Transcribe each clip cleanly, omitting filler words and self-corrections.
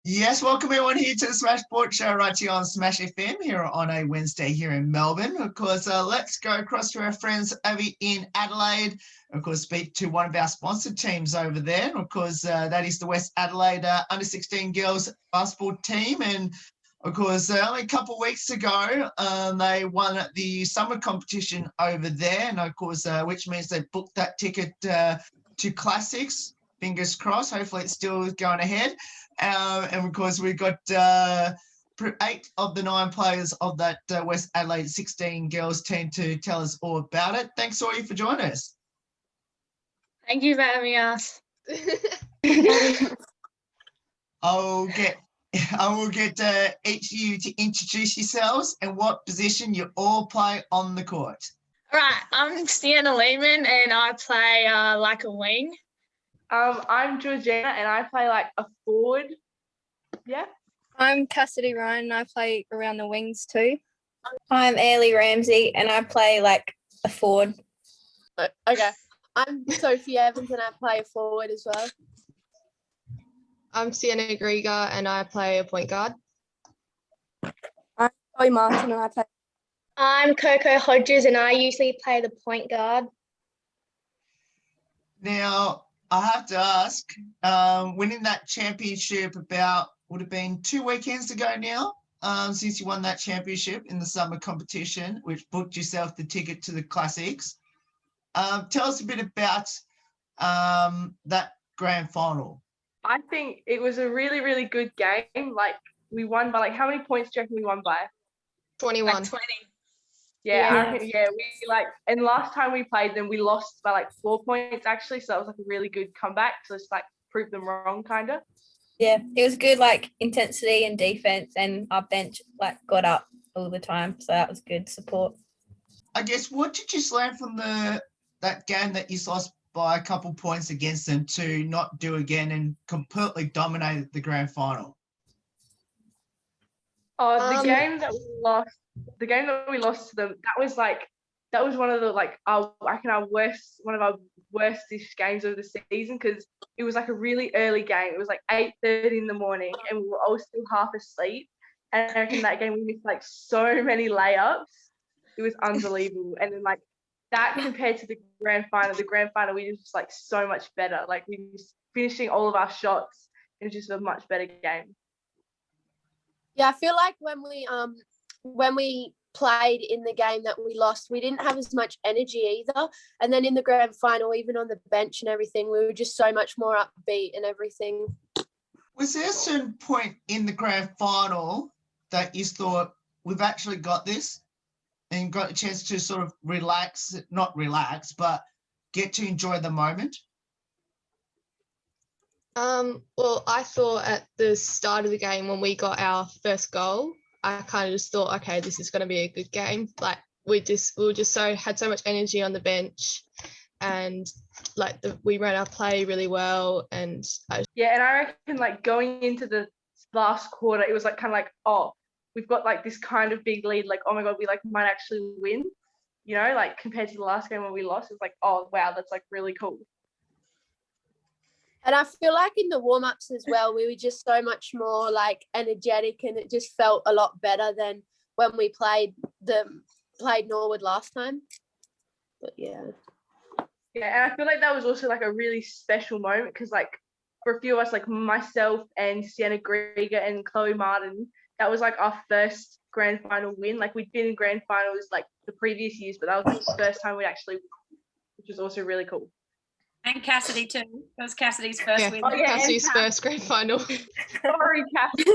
Yes, welcome everyone here to the Smash Sports Show right here on Smash FM here on a Wednesday here in Melbourne. Of course, let's go across to our friends over in Adelaide. Of course, speak to one of our sponsored teams over there. And of course, that is the West Adelaide under-16 girls basketball team. And of course, only a couple of weeks ago, they won the summer competition over there. And of course, which means they booked that ticket to Classics. Fingers crossed. Hopefully it's still going ahead. And of course, we've got 8 of the 9 players of that West Adelaide 16 girls team to tell us all about it. Thanks, Sawyer, for joining us. Thank you for having us. I will get each of you to introduce yourselves and what position you all play on the court. All right, I'm Sienna Lehman and I play like a wing. I'm Georgina and I play like a forward. Yeah. I'm Cassidy Ryan and I play around the wings too. I'm Ailey Ramsey and I play like a forward. Okay. I'm Sophie Evans and I play a forward as well. I'm Sienna Grieger and I play a point guard. I'm Chloe Martin and I play. I'm Coco Hodges and I usually play the point guard. Now, I have to ask, winning that championship would have been 2 weekends ago now, since you won that championship in the summer competition, which booked yourself the ticket to the Classics. Tell us a bit about that grand final. I think it was a really, really good game. Like we won by how many points do you reckon we won by? 21. Like 20. Yeah, I reckon, and last time we played them, we lost by 4 points actually. So that was a really good comeback. So it's prove them wrong kind of. Yeah, it was good intensity and defense and our bench got up all the time. So that was good support. I guess, what did you learn from that game that you lost by a couple points against them to not do again and completely dominate the grand final? Oh, the game that we lost to them, that was one of the one of our worst-ish games of the season because it was a really early game. It was 8:30 in the morning and we were all still half asleep. And I reckon that game we missed so many layups. It was unbelievable. And then that compared to the grand final we were just so much better. We were just finishing all of our shots. It was just a much better game. Yeah, I feel like when we played in the game that we lost, we didn't have as much energy either. And then in the grand final, even on the bench and everything, we were just so much more upbeat and everything. Was there a certain point in the grand final that you thought, we've actually got this, and got a chance to sort of not relax, but get to enjoy the moment? Well, I thought at the start of the game when we got our first goal, I kind of just thought, okay, this is going to be a good game. We had so much energy on the bench, and we ran our play really well. And I reckon going into the last quarter, it was oh, we've got this kind of big lead. Oh my God, we might actually win. Compared to the last game when we lost, it's oh wow, that's really cool. And I feel like in the warm-ups as well, we were just so much more energetic, and it just felt a lot better than when we played Norwood last time. But yeah. Yeah, and I feel that was also a really special moment because for a few of us, myself and Sienna Grieger and Chloe Martin, that was our first grand final win. We'd been in grand finals the previous years, but that was the first time we actually, which was also really cool. And Cassidy too. That was Cassidy's first win. Oh, yeah, Cassidy's first grand final. Sorry, Cassidy.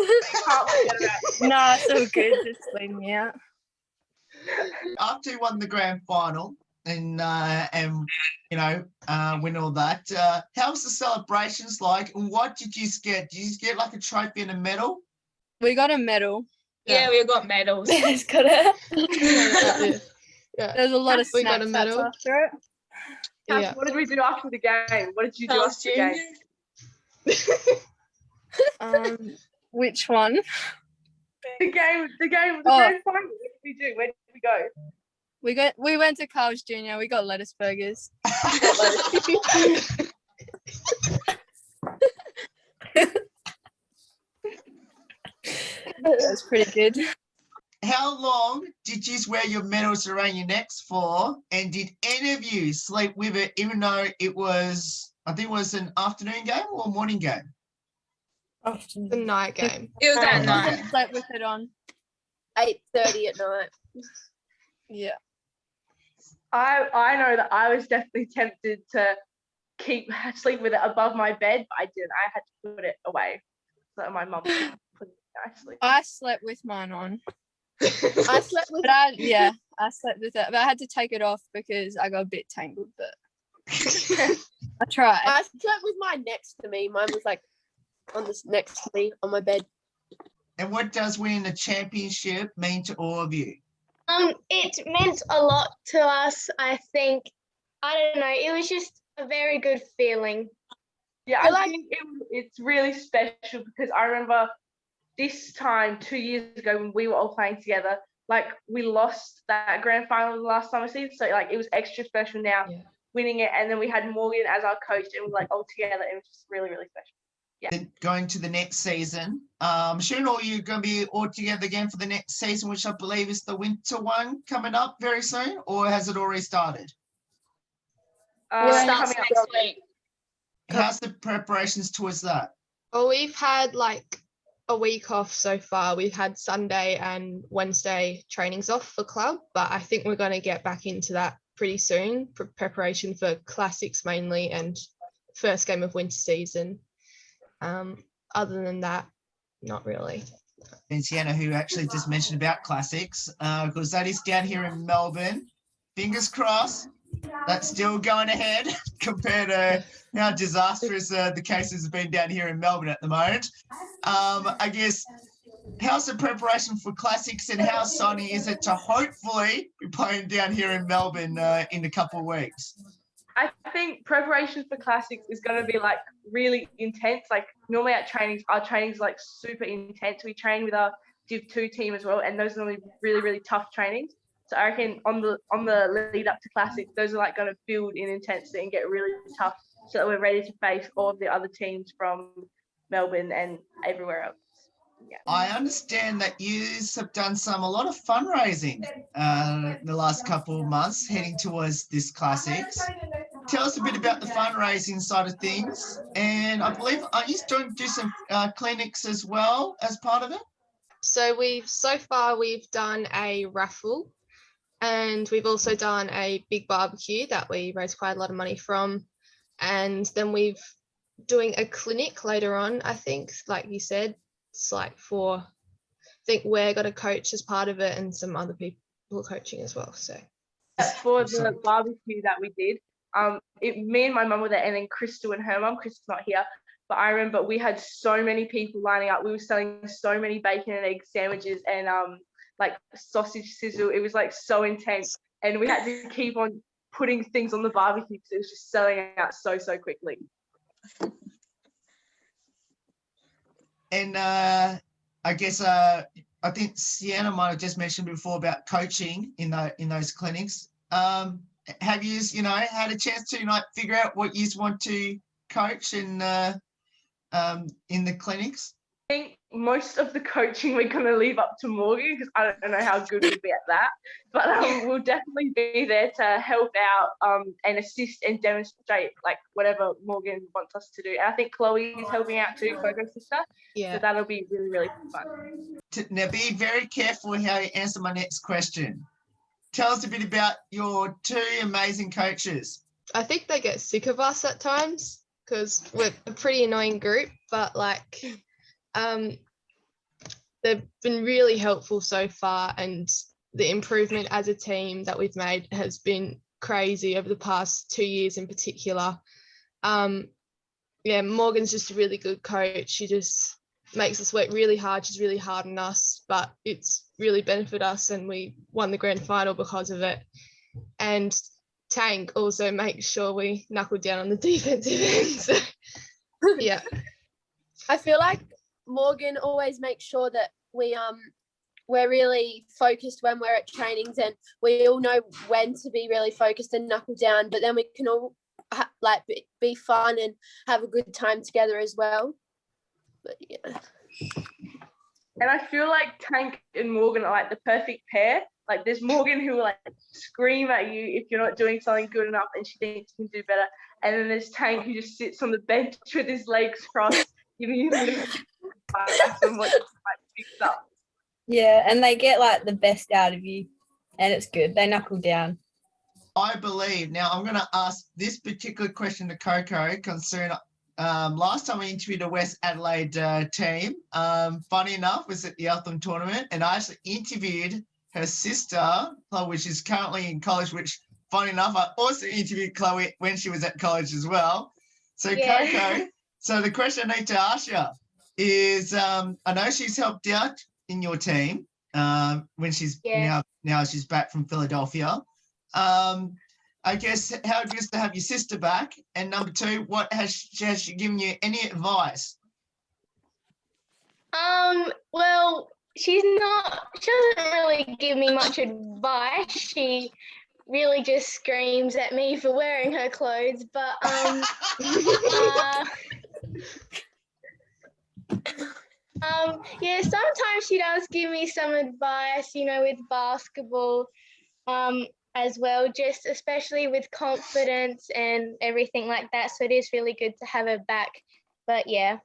No, it's all good. Just leave me out. After you won the grand final and win all that, how was the celebrations like? And what did you get? Did you get a trophy and a medal? We got a medal. Yeah, we got medals. It's got Yeah. There's a lot of We got a snaps medal after it. Yeah. What did we do after the game? What did you do after the game? Which one? The game, the grand final. What did we do? Where did we go? We went to Carl's Jr. We got lettuce burgers. That was pretty good. How long did you wear your medals around your necks for? And did any of you sleep with it, even though it was, I think it was an afternoon game or a morning game? The night game. It was at Oh, night. okay. Slept with it on. 8:30 at night. Yeah. I know that I was definitely tempted to sleep with it above my bed, but I didn't. I had to put it away so that my mum could put it nicely. I slept with mine on. I slept with But I slept with it. But I had to take it off because I got a bit tangled, but I tried. I slept with mine next to me. Mine was like on this next to me on my bed. And what does winning the championship mean to all of you? It meant a lot to us, I think. I don't know, it was just a very good feeling. Yeah, I I like- think it's really special because I remember this time 2 years ago when we were all playing together, like we lost that grand final the last summer season, so like it was extra special now winning it, and then we had Morgan as our coach and we were like all together. It was just really, really special. Then going to the next season, shouldn't all you going to be all together again for the next season, which I believe is the winter one coming up very soon, or has it already started? Starts Coming up next week. How's the preparations towards that? Well, we've had like a week off so far. We've had Sunday and Wednesday trainings off for club, but I think we're going to get back into that pretty soon for preparation for classics mainly and first game of winter season. Other than that, not really. And Sienna, who actually just mentioned about classics, because that is down here in Melbourne. Fingers crossed, that's still going ahead compared to how disastrous the cases have been down here in Melbourne at the moment. I guess, how's the preparation for classics and how exciting is it to hopefully be playing down here in Melbourne in a couple of weeks? I think preparation for classics is going to be like really intense. Like normally at trainings, our trainings like super intense. We train with our Div 2 team as well, and those are normally really, really tough trainings. So I reckon on the lead up to classics, those are like going to build in intensity and get really tough, so that we're ready to face all of the other teams from Melbourne and everywhere else. Yeah. I understand that you have done a lot of fundraising the last couple of months heading towards this classics. Tell us a bit about the fundraising side of things. And I believe, are you doing some clinics as well as part of it? So so far we've done a raffle, and we've also done a big barbecue that we raised quite a lot of money from. And then we've doing a clinic later on, I think, like you said. It's like I think we're got a coach as part of it and some other people coaching as well. So for the barbecue that we did, me and my mum were there, and then Crystal and her mum. Crystal's not here, but I remember we had so many people lining up. We were selling so many bacon and egg sandwiches and like sausage sizzle. It was like so intense, and we had to keep on putting things on the barbecue because it was just selling out so quickly. And I guess I think Sienna might have just mentioned before about coaching in those clinics. Have you had a chance to figure out what you want to coach in the clinics? I think most of the coaching we're going to leave up to Morgan because I don't know how good we'll be at that. But we'll definitely be there to help out and assist and demonstrate like whatever Morgan wants us to do. And I think Chloe is helping out too, Coco's sister. yeah. So that'll be really, really fun. Now be very careful how you answer my next question. Tell us a bit about your two amazing coaches. I think they get sick of us at times because we're a pretty annoying group, but like they've been really helpful so far, and the improvement as a team that we've made has been crazy over the past 2 years in particular. Morgan's just a really good coach. She just makes us work really hard. She's really hard on us, but it's really benefited us, and we won the grand final because of it. And Tank also makes sure we knuckle down on the defensive end. So, yeah. I feel like Morgan always makes sure that we're really focused when we're at trainings, and we all know when to be really focused and knuckle down, but then we can all be fun and have a good time together as well. But yeah. And I feel like Tank and Morgan are like the perfect pair. Like there's Morgan who will like scream at you if you're not doing something good enough and she thinks you can do better. And then there's Tank who just sits on the bench with his legs crossed, giving you little advice on what you might fix up. Yeah, and they get like the best out of you, and it's good. They knuckle down. I believe. Now, I'm going to ask this particular question to Coco concerning last time I interviewed a West Adelaide team. Funny enough, was at the Eltham tournament, and I actually interviewed her sister, which is currently in college, which, funny enough, I also interviewed Chloe when she was at college as well. So, Yeah. Coco, so the question I need to ask you is, I know she's helped out in your team when she's now she's back from Philadelphia. I guess how it is to have your sister back, and number two, what has she given you any advice? Well, she doesn't really give me much advice. She really just screams at me for wearing her clothes, but yeah, sometimes she does give me some advice, with basketball, as well, just especially with confidence and everything like that. So it is really good to have her back. But yeah.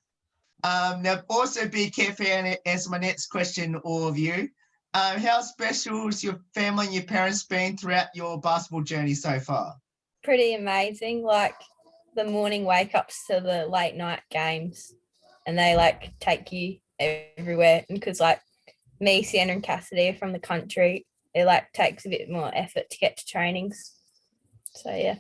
Now, also be careful and answer my next question, all of you. How special has your family and your parents been throughout your basketball journey so far? Pretty amazing. Like the morning wake ups to the late night games, and they like take you everywhere. And because like me, Sienna, and Cassidy are from the country, it like takes a bit more effort to get to trainings. So yeah.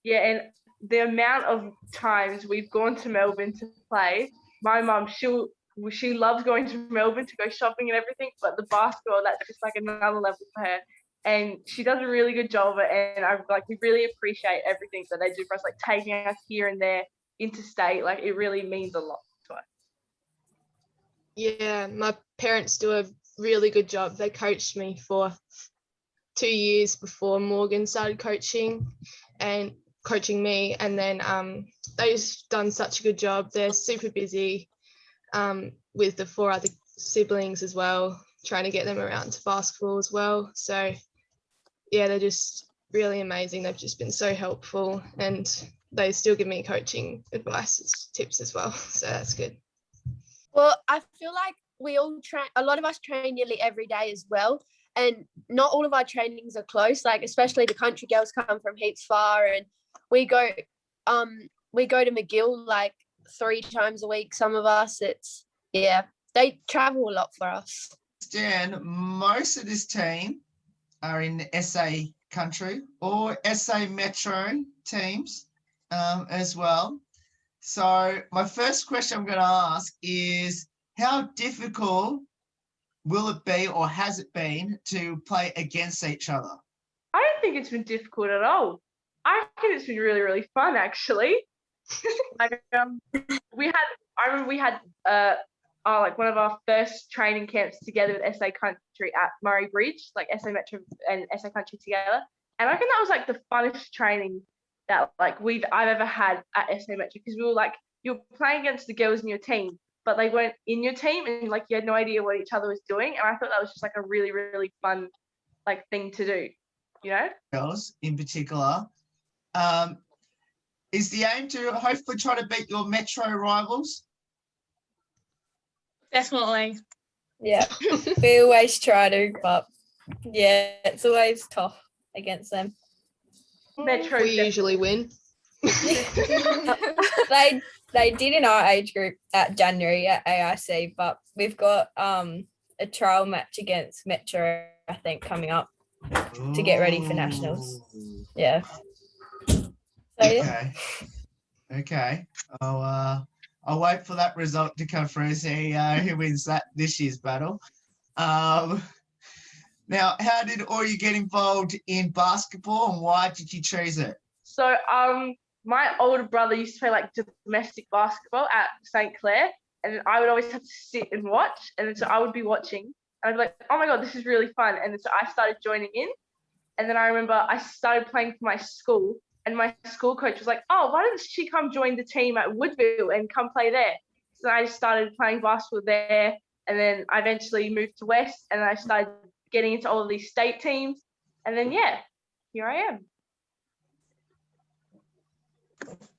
Yeah, and the amount of times we've gone to Melbourne to play, my mum, she loves going to Melbourne to go shopping and everything, but the basketball, that's just like another level for her. And she does a really good job of it, and we really appreciate everything that they do for us, like taking us here and there interstate. Like it really means a lot to us. Yeah, my parents do a really good job. They coached me for 2 years before Morgan started coaching me, and then they've done such a good job. They're super busy with the 4 other siblings as well, trying to get them around to basketball as well. So yeah, they're just really amazing. They've just been so helpful, and they still give me coaching advice, tips as well. So that's good. Well, I feel like we all train, a lot of us train nearly every day as well. And not all of our trainings are close, like especially the country girls come from heaps far, and we go to McGill like 3 times a week. Some of us, they travel a lot for us. Stan, most of this team are in SA country or SA metro teams as well. So my first question I'm going to ask is, how difficult will it be, or has it been, to play against each other? I don't think it's been difficult at all. I think it's been really, really fun actually. I remember we had like one of our first training camps together with SA Country at Murray Bridge, like SA Metro and SA Country together. And I reckon that was like the funnest training that like I've ever had at SA Metro, because we were like, you're playing against the girls in your team, but they weren't in your team, and like you had no idea what each other was doing. And I thought that was just like a really, really fun like thing to do, Girls in particular. Is the aim to hopefully try to beat your metro rivals? Definitely. Yeah, we always try to, but yeah, it's always tough against them. Metro We usually win. They did in our age group at January at AIC, but we've got a trial match against Metro, I think, coming up to get ready for nationals. Yeah. So, yeah. Okay. I'll wait for that result to come through, see who wins this year's battle. Now, how did all you get involved in basketball, and why did you choose it? So my older brother used to play like domestic basketball at St. Clair, and I would always have to sit and watch. And then so I would be watching, and I'd be like, oh my God, this is really fun. And then so I started joining in. And then I remember I started playing for my school, and my school coach was like, oh, why don't she come join the team at Woodville and come play there? So I just started playing basketball there, and then I eventually moved to West, and I started getting into all of these state teams, and then here I am.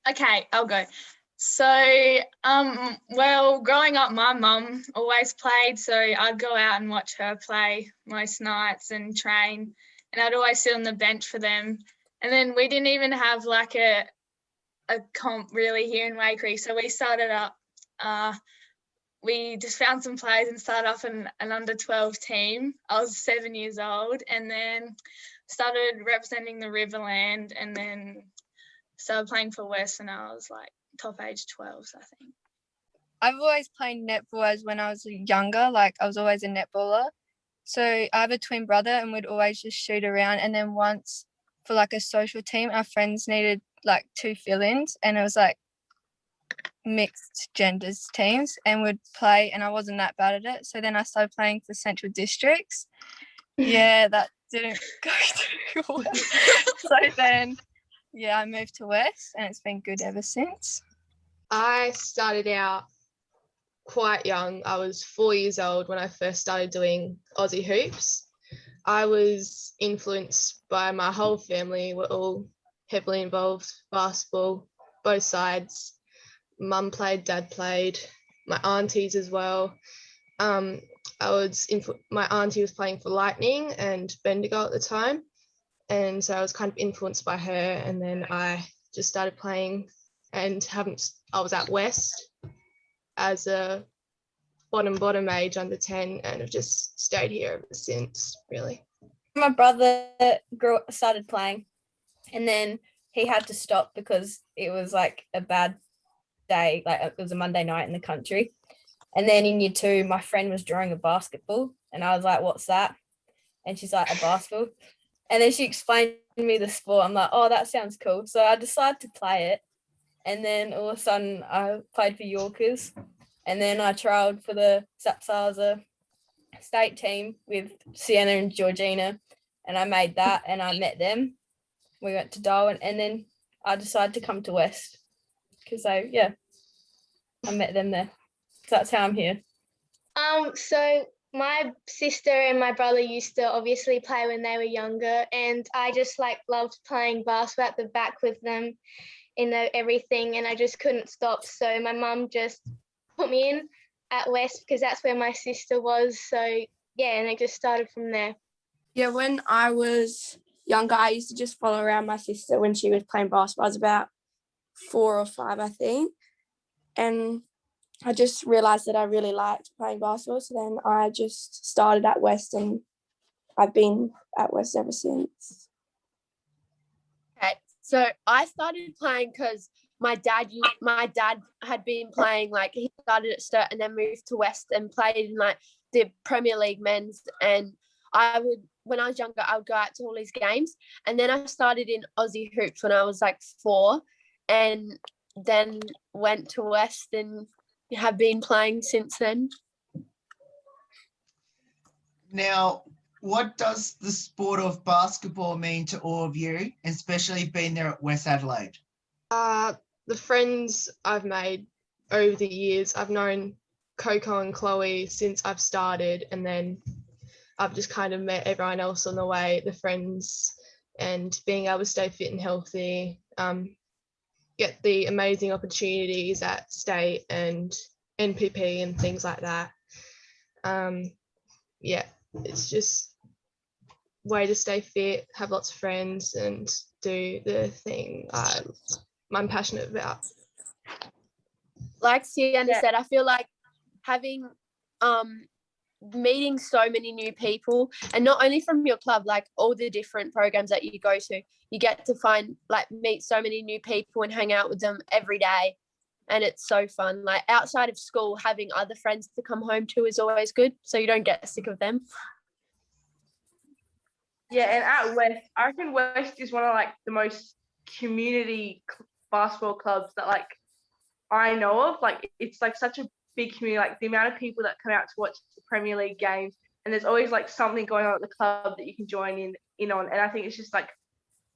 Okay, I'll go. So, well, growing up, my mum always played, so I'd go out and watch her play most nights and train, and I'd always sit on the bench for them. And then we didn't even have like a comp really here in Waikerie, so we started up. We just found some players and started off an under 12 team. I was 7 years old, and then started representing the Riverland, and then started playing for West when I was like top age 12, I think. I've always played netball as when I was younger, like I was always a netballer. So I have a twin brother and we'd always just shoot around. And then once for like a social team, our friends needed like 2 fill-ins, and it was like mixed genders teams, and we'd play, and I wasn't that bad at it. So then I started playing for Central Districts. Yeah, that didn't go too well. So then, yeah, I moved to West, and it's been good ever since. I started out quite young. I was 4 years old when I first started doing Aussie hoops. I was influenced by my whole family. We're all heavily involved, basketball, both sides. Mum played, dad played, my aunties as well. My auntie was playing for Lightning and Bendigo at the time, and so I was kind of influenced by her, and then I just started playing, and I was at West as a bottom age under 10, and have just stayed here ever since, really. My brother started playing, and then he had to stop because it was like a bad day, like it was a Monday night in the country. And then in year 2, my friend was drawing a basketball, and I was like, what's that? And she's like, a basketball. And then she explained to me the sport. I'm like, oh, that sounds cool. So I decided to play it, and then all of a sudden I played for Yorkers, and then I trialled for the Sapsaza state team with Sienna and Georgina, and I made that, and I met them. We went to Darwin, and then I decided to come to West because I met them there. So that's how I'm here. So my sister and my brother used to obviously play when they were younger, and I just like loved playing basketball at the back with them, everything, and I just couldn't stop. So my mum just put me in at West because that's where my sister was. So yeah, and it just started from there. Yeah, when I was younger, I used to just follow around my sister when she was playing basketball. I was about 4 or 5, I think. And I just realised that I really liked playing basketball. So then I just started at West, and I've been at West ever since. Okay, so I started playing because my dad had been playing, like he started at Sturt and then moved to West and played in like the Premier League men's, and when I was younger, I would go out to all these games, and then I started in Aussie hoops when I was like 4, and then went to West and have been playing since then. Now, what does the sport of basketball mean to all of you, especially being there at West Adelaide? The friends I've made over the years, I've known Coco and Chloe since I've started, and then I've just kind of met everyone else on the way, the friends, and being able to stay fit and healthy, get the amazing opportunities at state and NPP and things like that. It's just a way to stay fit, have lots of friends, and do the thing I'm passionate about. Like Sienna said, I feel like having meeting so many new people, and not only from your club, like all the different programs that you go to, you get to meet so many new people and hang out with them every day, and it's so fun. Like outside of school, having other friends to come home to is always good, so you don't get sick of them. Yeah, and at West, I reckon West is one of like the most community basketball clubs that like I know of. Like it's like such a big community, like the amount of people that come out to watch the Premier League games, and there's always like something going on at the club that you can join in on, and I think it's just like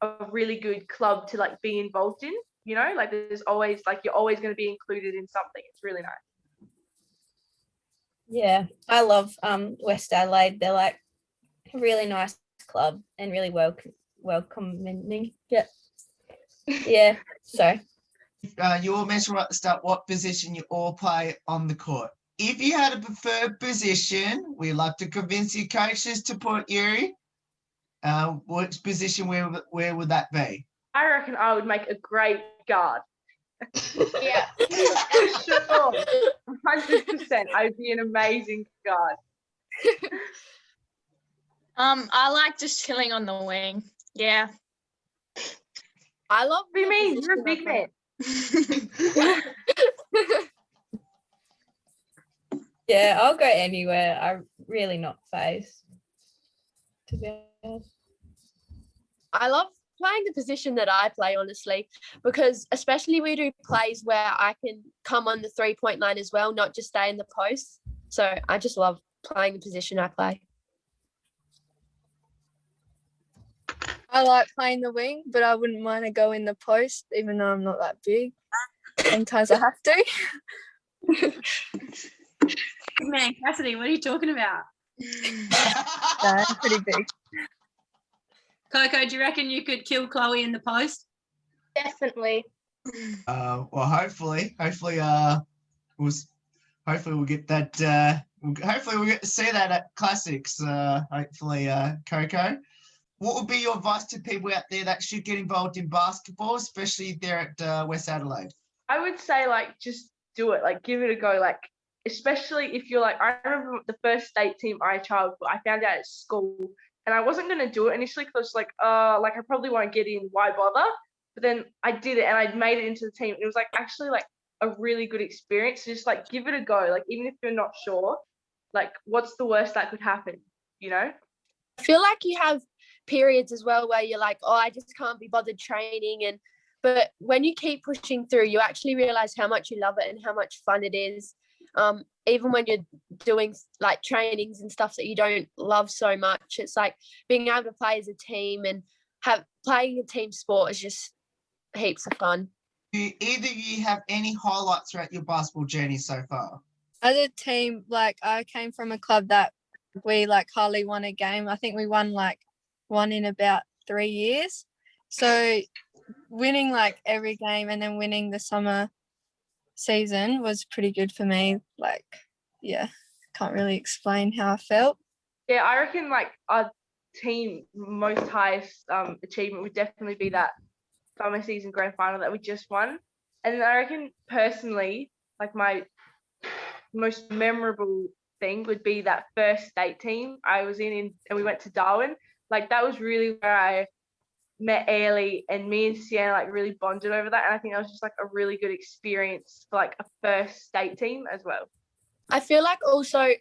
a really good club to like be involved in, like there's always like you're always going to be included in something. It's really nice. Yeah, I love West Adelaide. They're like a really nice club and really welcoming. Yeah. Yeah. So You all mentioned right at the start what position you all play on the court. If you had a preferred position, we'd like to convince your coaches to put you. Which position, where would that be? I reckon I would make a great guard. Yeah. For sure. 100%. I would be an amazing guard. I like just chilling on the wing. Yeah. I love. What do you the mean? You're a position big I man. yeah, I'll go anywhere. I'm really not phased, to be honest. I love playing the position that I play, honestly, because especially we do plays where I can come on the 3-point line as well, not just stay in the post. So I just love playing the position I play. I like playing the wing, but I wouldn't mind to go in the post, even though I'm not that big. Sometimes I have to. Man, Cassidy, what are you talking about? No, I'm pretty big. Coco, do you reckon you could kill Chloe in the post? Definitely. Well, hopefully, we'll get that. Hopefully, we'll get to see that at Classics. Hopefully, Coco. What would be your advice to people out there that should get involved in basketball, especially there at West Adelaide? I would say, like, just do it. Like, give it a go. Like, especially if you're like, I remember the first state team I trialed for, I found out at school, and I wasn't going to do it initially because I was like, I probably won't get in. Why bother? But then I did it, and I made it into the team. And it was, like, actually, like, a really good experience. So just, like, give it a go. Like, even if you're not sure, like, what's the worst that could happen, you know? I feel like you have periods as well where you're like, oh, I just can't be bothered training, but when you keep pushing through, you actually realize how much you love it and how much fun it is. Even when you're doing like trainings and stuff that you don't love so much, it's like being able to play as a team and playing a team sport is just heaps of fun. Do either of you have any highlights throughout your basketball journey so far? As a team, like I came from a club that we like hardly won a game. I think we won like one in about 3 years. So winning like every game and then winning the summer season was pretty good for me. Like, yeah, can't really explain how I felt. Yeah, I reckon like our team most highest achievement would definitely be that summer season grand final that we just won. And then I reckon personally, like my most memorable thing would be that first state team I was in and we went to Darwin. Like that was really where I met Ailey, and me and Sienna like really bonded over that. And I think that was just like a really good experience for like a first state team as well. I feel like also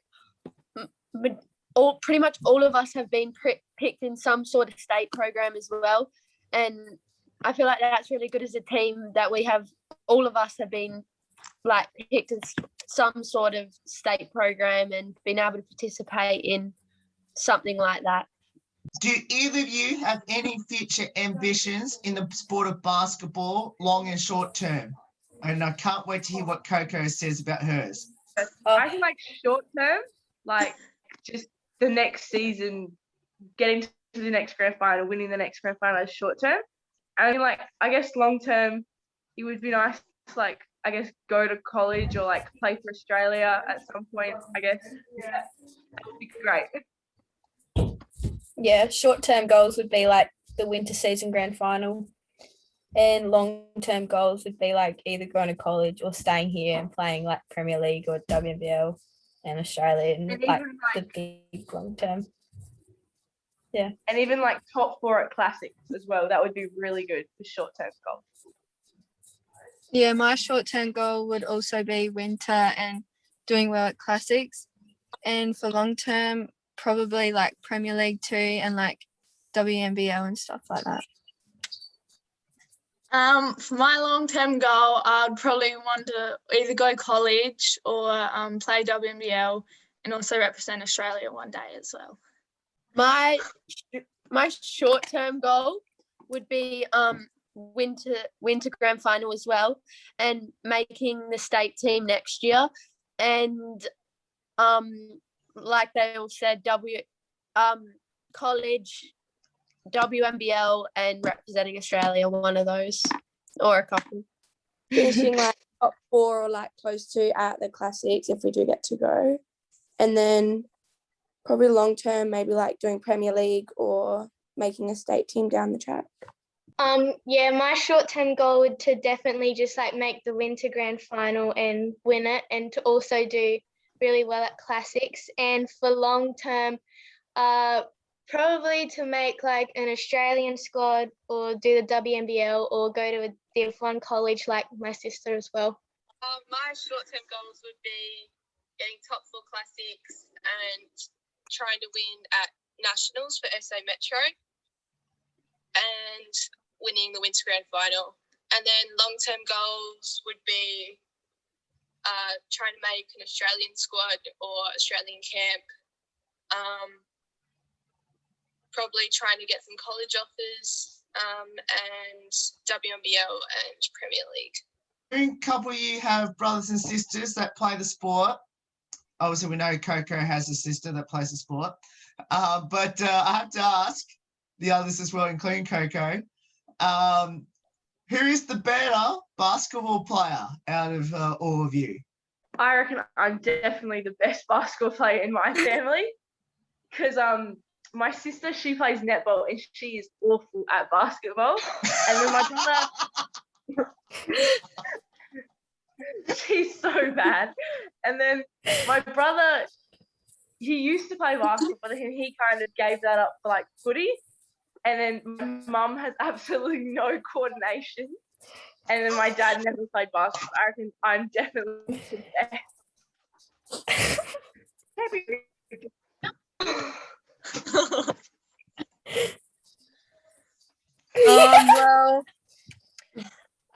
pretty much all of us have been picked in some sort of state program as well. And I feel like that's really good as a team that we have, all of us have been like picked in some sort of state program and been able to participate in something like that. Do either of you have any future ambitions in the sport of basketball, long and short term? And I can't wait to hear what Coco says about hers. I think like short term, like just the next season, getting to the next grand final, winning the next grand final is short term. I mean, like, I guess long term, it would be nice to like, I guess, go to college or like play for Australia at some point. I guess that would be great. Yeah, short-term goals would be like the winter season grand final, and long-term goals would be like either going to college or staying here and playing like Premier League or WNBL and Australia, and like the big long-term. Yeah. And even like top 4 at Classics as well. That would be really good for short-term goals. Yeah, my short-term goal would also be winter and doing well at Classics. And for long-term, probably like Premier League 2 and like WNBL and stuff like that. For my long-term goal, I'd probably want to either go college or play WNBL and also represent Australia one day as well. My short-term goal would be winter grand final as well, and making the state team next year. And like they all said, college, WNBL, and representing Australia, one of those or a couple. Finishing like top 4 or like close to at the classics if we do get to go. And then probably long term, maybe like doing Premier League or making a state team down the track. Yeah, my short-term goal would to definitely just like make the winter grand final and win it, and to also do really well at classics. And for long-term, probably to make like an Australian squad or do the WNBL or go to a Div 1 college like my sister as well. My short-term goals would be getting top 4 classics and trying to win at nationals for SA Metro and winning the winter grand final. And then long-term goals would be trying to make an Australian squad or Australian camp. Probably trying to get some college offers and WNBL and Premier League. In a couple of you have brothers and sisters that play the sport. Obviously, we know Coco has a sister that plays the sport. But I have to ask the others as well, including Coco, who is the better basketball player out of all of you? I reckon I'm definitely the best basketball player in my family because my sister, she plays netball and she is awful at basketball. And then my brother, she's so bad. And then my brother, he used to play basketball, but then he kind of gave that up for like footy. And then my mum has absolutely no coordination. And then my dad never played basketball. I reckon I'm definitely the best. Well,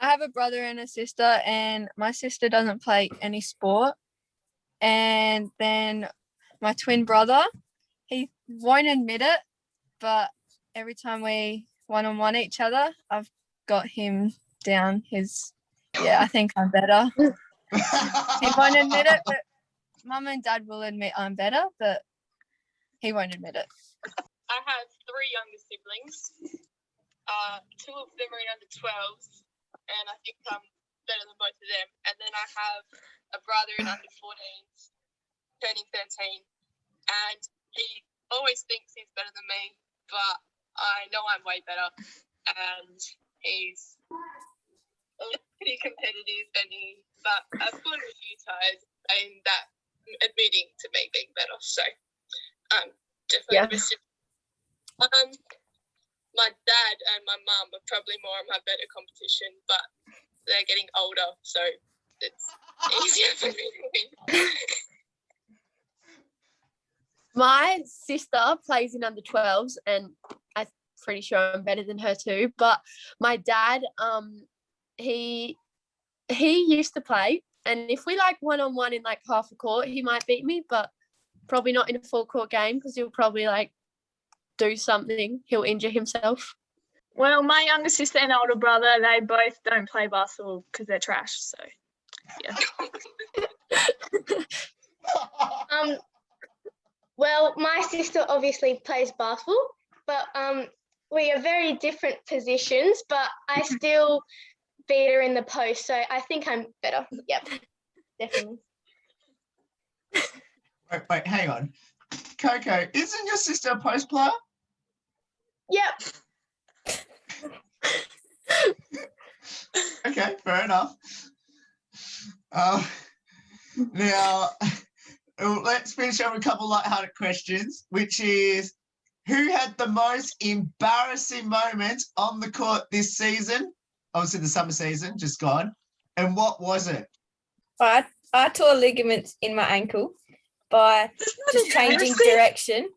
I have a brother and a sister, and my sister doesn't play any sport. And then my twin brother, he won't admit it, but every time we one-on-one each other, I've got him down. I think I'm better. He won't admit it, but Mum and Dad will admit I'm better, but he won't admit it. I have 3 younger siblings. 2 of them are in under 12s, and I think I'm better than both of them. And then I have a brother in under 14s, turning 13, and he always thinks he's better than me, but I know I'm way better, and he's pretty competitive, but I've gone with you guys and that admitting to me being better, so definitely my dad and my mum are probably more of my better competition, but they're getting older, so it's easier for me to win. My sister plays in under 12s, and I'm pretty sure I'm better than her too. But my dad, he used to play, and if we like one-on-one in like half a court, he might beat me, but probably not in a full court game because he'll probably like do something. He'll injure himself. Well, my younger sister and older brother, they both don't play basketball because they're trash. So, yeah. Well, my sister obviously plays basketball, but we are very different positions, but I still beat her in the post, so I think I'm better. Yep, definitely. Wait, hang on. Coco, isn't your sister a post player? Yep. Okay, fair enough. Now, let's finish up with a couple lighthearted questions, which is, who had the most embarrassing moment on the court this season? Obviously the summer season, just gone. And what was it? I tore ligaments in my ankle by just changing direction.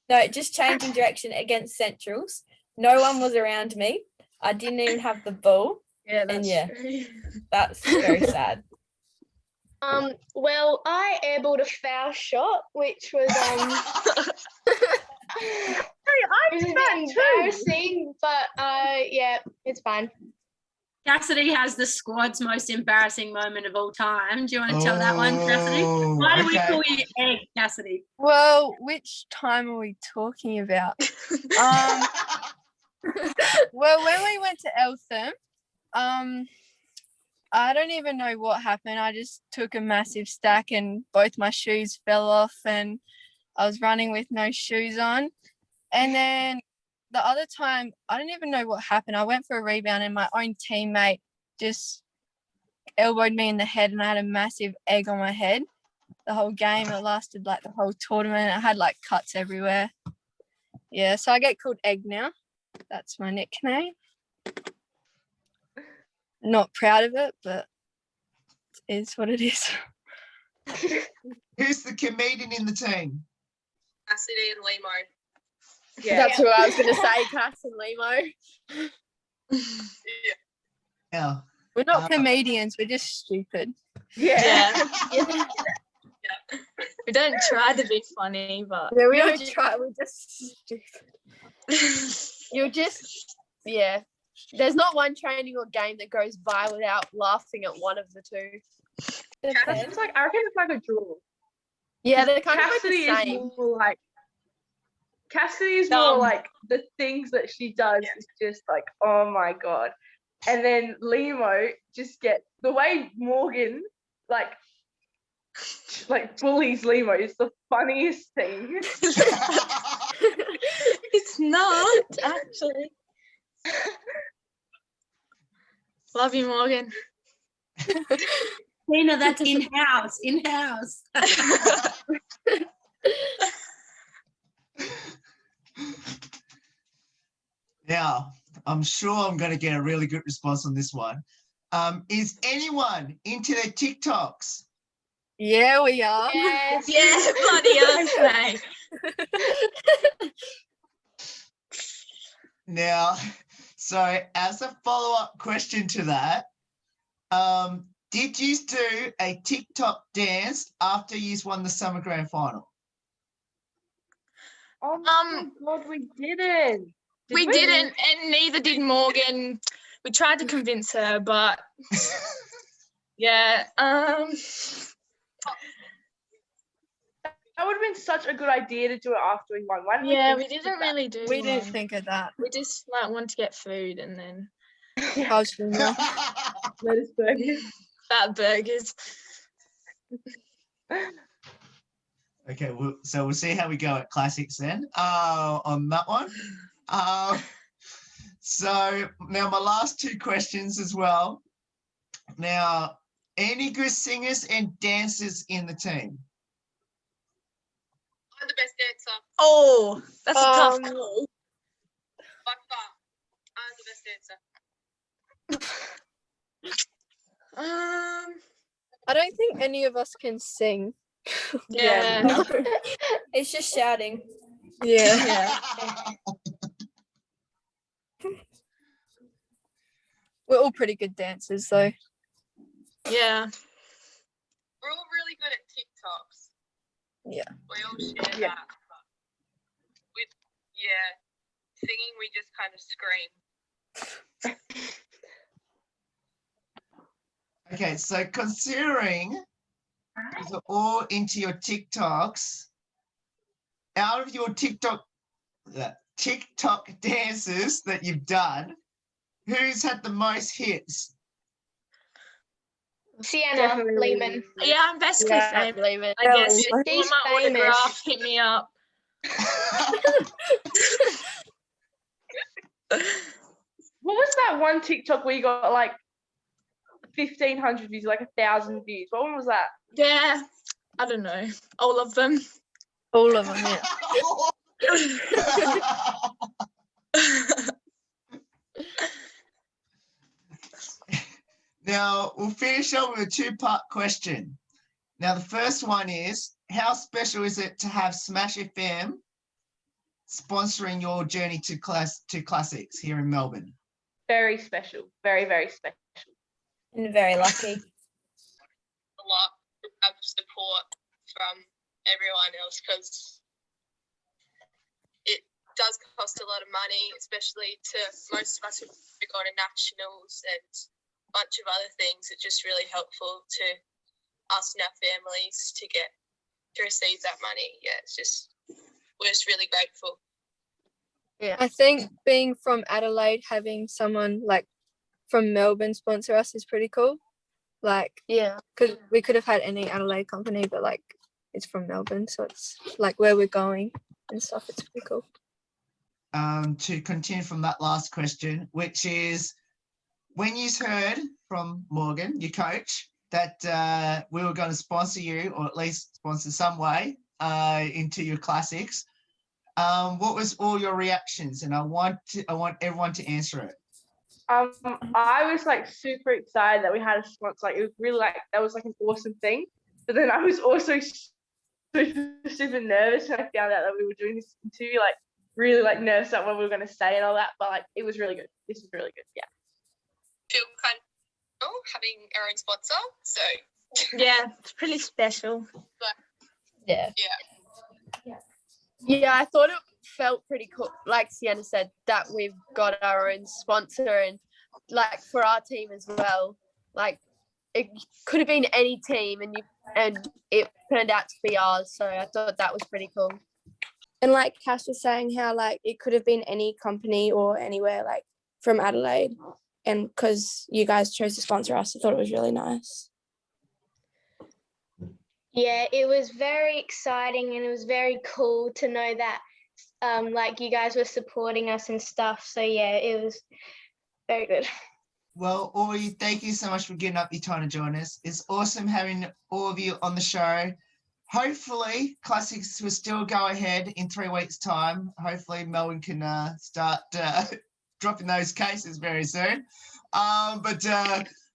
No, just changing direction against Centrals. No one was around me. I didn't even have the ball. That's very sad. Well, I airballed a foul shot, which was it was a bit embarrassing, but yeah, it's fine. Cassidy has the squad's most embarrassing moment of all time. Do you want to tell that one, Cassidy? Why do we call you Egg, Cassidy? Well, which time are we talking about? Well, when we went to Eltham, I don't even know what happened. I just took a massive stack and both my shoes fell off and I was running with no shoes on. And then the other time, I don't even know what happened. I went for a rebound and my own teammate just elbowed me in the head and I had a massive egg on my head the whole game. It lasted like the whole tournament. I had like cuts everywhere. Yeah, so I get called Egg now. That's my nickname. Not proud of it, but it is what it is. Who's the comedian in the team? Cassidy and Limo. Yeah. That's who I was going to say, Cass and Limo. Yeah. We're not comedians, we're just stupid. Yeah. We don't try to be funny, but Yeah, we don't try. We're just stupid. You're just, yeah. There's not one training or game that goes by without laughing at one of the two. It's like, I reckon it's like a draw. Yeah, they're kind Cassidy of like the is same. more like Cassidy is more like the things that she does is just like, oh my god. And then Limo just gets the way Morgan like bullies Limo is the funniest thing. it's not actually. Love you, Morgan. Tina, that's in-house, in-house. Now, I'm sure I'm going to get a really good response on this one. Is anyone into their TikToks? Yeah, we are. Yes. Yeah, bloody okay. Now, so as a follow-up question to that, did you do a TikTok dance after you won the summer grand final? Oh my god, we didn't. We didn't, and neither did Morgan. We tried to convince her, but yeah. That would have been such a good idea to do it after we won. Why didn't Yeah, we we didn't really do. We didn't think of that. We just like wanted to get food and then lettuce burgers. fat burgers. Okay, so we'll see how we go at classics then. On that one. So now my last two questions as well. Now, any good singers and dancers in the team? I'm the best dancer. Oh, that's a tough call. By far. I'm the best dancer. I don't think any of us can sing. Yeah. It's just shouting. Yeah. We're all pretty good dancers though. Yeah. We're all really good at TikToks. Yeah. We all share that. But with, singing, we just kind of scream. Okay, so considering you're all into your TikToks, out of your TikTok dances that you've done, who's had the most hits? Sienna Lehman. Yeah, I'm basically saying Lehman. I guess She's if you want my famous. autograph, hit me up. What was that one TikTok where you got like 1,500 views, like 1,000 views? What one was that? Yeah, I don't know. All of them. All of them, yeah. Now, we'll finish up with a two-part question. Now, the first one is, how special is it to have Smash FM sponsoring your journey to classics here in Melbourne? Very special. Very, very special. And very lucky. A lot of support from everyone else because it does cost a lot of money, especially to most of us who go to nationals and bunch of other things. It's just really helpful to us and our families to receive that money. Yeah, we're just really grateful. Yeah, I think being from Adelaide, having someone like from Melbourne sponsor us is pretty cool. Like, Yeah, because we could have had any Adelaide company, but like it's from Melbourne, so it's like where we're going and stuff. It's pretty cool. To continue from that last question, which is, when you heard from Morgan, your coach, that we were going to sponsor you, or at least sponsor some way into your classics, what was all your reactions? And I want everyone to answer it. I was like super excited that we had a sponsor. Like, it was really like, that was like an awesome thing. But then I was also super nervous when I found out that we were doing this interview. Like, really like nervous about what we were going to say and all that. But like, it was really good. This was really good. Yeah. Feel kind of having our own sponsor. So Yeah, it's pretty special. Yeah. yeah, I thought it felt pretty cool. Like Sienna said, that we've got our own sponsor, and like for our team as well. Like, it could have been any team, and it turned out to be ours. So I thought that was pretty cool. And like Cass was saying, how like it could have been any company or anywhere like from Adelaide, and because you guys chose to sponsor us, I thought it was really nice. Yeah, it was very exciting, and it was very cool to know that like you guys were supporting us and stuff. So yeah, it was very good. Well, Ori, thank you so much for getting up your time to join us. It's awesome having all of you on the show. Hopefully, Classics will still go ahead in 3 weeks' time. Hopefully, Melbourne can start dropping those cases very soon. But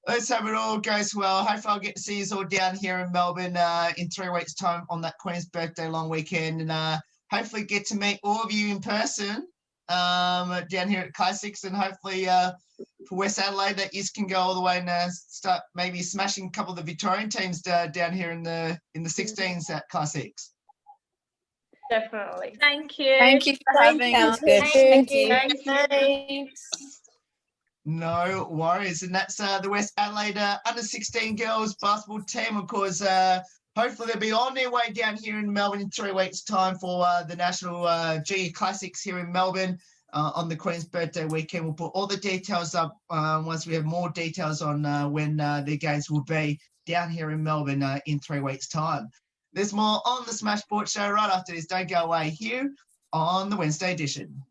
let's hope it all goes well. Hopefully, I'll get to see you all down here in Melbourne in 3 weeks' time on that Queen's Birthday long weekend, and hopefully get to meet all of you in person down here at Classics, and hopefully for West Adelaide that you can go all the way and start maybe smashing a couple of the Victorian teams down here in the 16s at Classics. Definitely. Thank you. Thank you for having us. Thank you. Thanks. No worries. And that's the West Adelaide under 16 girls basketball team. Of course, hopefully they'll be on their way down here in Melbourne in 3 weeks' time for the National GE Classics here in Melbourne on the Queen's Birthday weekend. We'll put all the details up once we have more details on when the games will be down here in Melbourne in 3 weeks' time. There's more on the Smash Sports Show right after this. Don't go away here on the Wednesday edition.